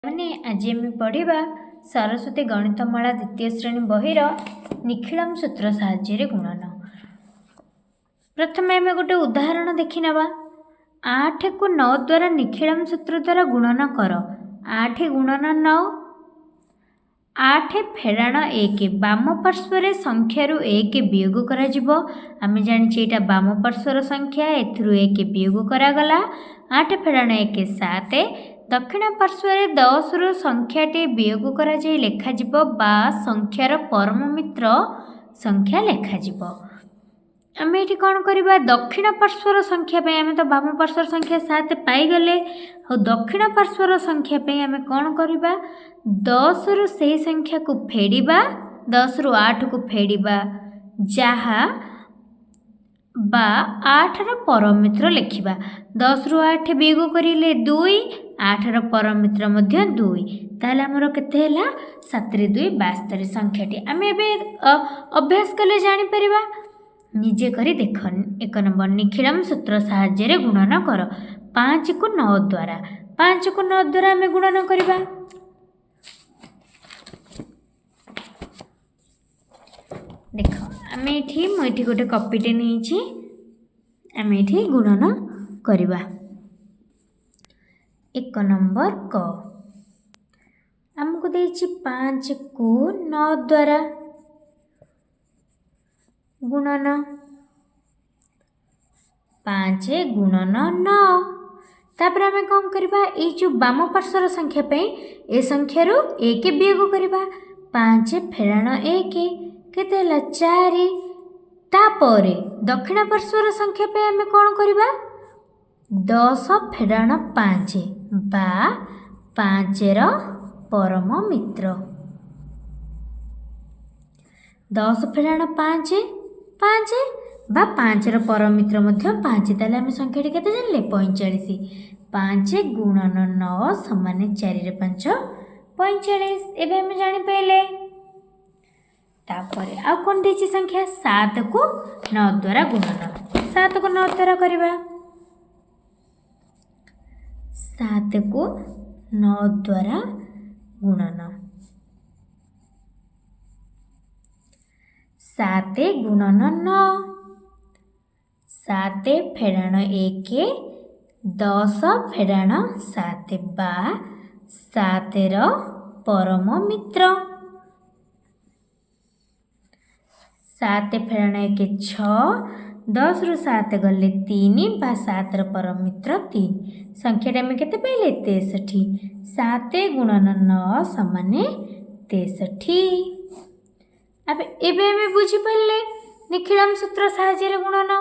मैंने आज आम पढ़ा सरस्वती गणितमाला द्वितीय श्रेणी बहिर निखिलम सूत्र साहाय्य गुणन। प्रथम आम गोटे उदाहरण देखी नवा। 8 को 9 द्वारा निखिलम सूत्र द्वारा गुणन कर। 8 गुणन 9, 8 फेराण 1 बाम पार्श्वर संख्यारू 1 वियोग करा जिवो। आमे जानिछे एटा बाम पार्श्वर संख्या, एथुरु 1 वियोग करागला। 8 फेराण 1 7, दक्षिण पार्श्वर 10 रु संख्याटी वियोग करा जाई लेखा जिवो बा संख्यार परम मित्र संख्या लेखा जिवो। आमे एठी कोन करिबा, दक्षिण पार्श्वर संख्या पे आमे तो बाम पार्श्वर संख्या 7 पाई गले, और दक्षिण पार्श्वर संख्या पे आमे कोन करिबा, 10 रु सेही संख्या को फेडिबा, 10 रु 8 को फेडिबा, जहा बा 8 रो परम मित्र लेखिबा। 10 रु 8 वियोग करिले 2, 8 रो परम मित्र मध्य 2, ताले हमरो केते हला 7 रे 2 72 संख्याटी आमे एबे अभ्यास कले जानि परिबा। निजे करी देखन। 1 नंबर निखिलम सूत्र साहाय्य गुणन कर। 5 को 9 द्वारा, 5 को 9 द्वारा आमे गुणन करिबा। देख आमे एठी मु एठी गोटे कॉपीटे नेछि, आमे एठी गुणन करिबा। 1 नंबर क हमको देछि 5 को 9 द्वारा गुणन। 5 गुणन 9, तापर आमे कोन करिबा, ए जो बाम पार्श्वर संख्या पे ए संख्या रो 1 वियोग करिबा। 5 फेराण 1 केते हला 4, तापरे दक्षिण पार्श्वर संख्या पे आमे कोन करिबा, 10 फेराण 5 बा 5 रो परम मित्र। 10 फेराण 5 5 बा 5 रो परम मित्र मध्य 5, ताले आमे संख्याटी केते जानले 45। 5 गुणन 9 समान 4 रे 5 45। एबे आमे जानि पइले। तापरे आ कोन देछि संख्या 7 को 9 द्वारा गुणन। 7 को 9 द्वारा करिबा। 7 को 9 द्वारा गुणन। 7 गुणन 9, 7 फेराण 1 10 फेराण 7 बा 7 रो परम मित्र। 7 फेराण 1 6, 10 रु 7 गले 3 बा 7 रो परम मित्र 3। संख्याटा आमे केते पाइले 63। 7 गुणन 9 समान 63। अब एबे हमें बुझी पड़ले निखिलम सूत्र साहाय्य गुणन।